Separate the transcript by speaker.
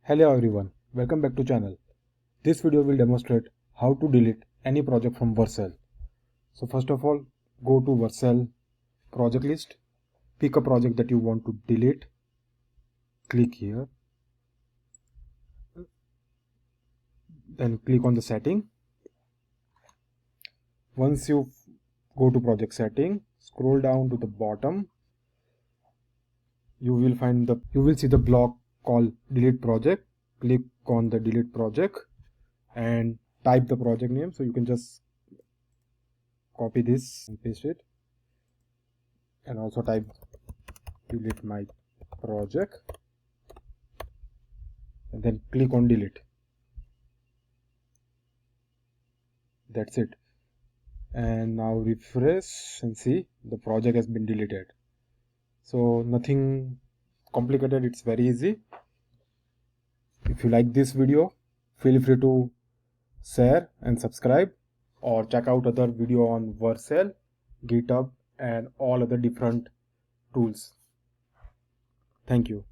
Speaker 1: Hello everyone, welcome back to channel. This video will demonstrate how to delete any project from Vercel. So first of all, go to Vercel project list, pick a project that you want to delete, click here, then click on the setting. Once you go to project setting, scroll down to the bottom, you will see the block called delete project. Click on the delete project and type the project name. So you can just copy this and paste it, and also type delete my project and then click on delete. That's it. And now refresh and see the project has been deleted. So nothing complicated, it's very easy. If you like this video, feel free to share and subscribe, or check out other video on Vercel, GitHub and all other different tools. Thank you.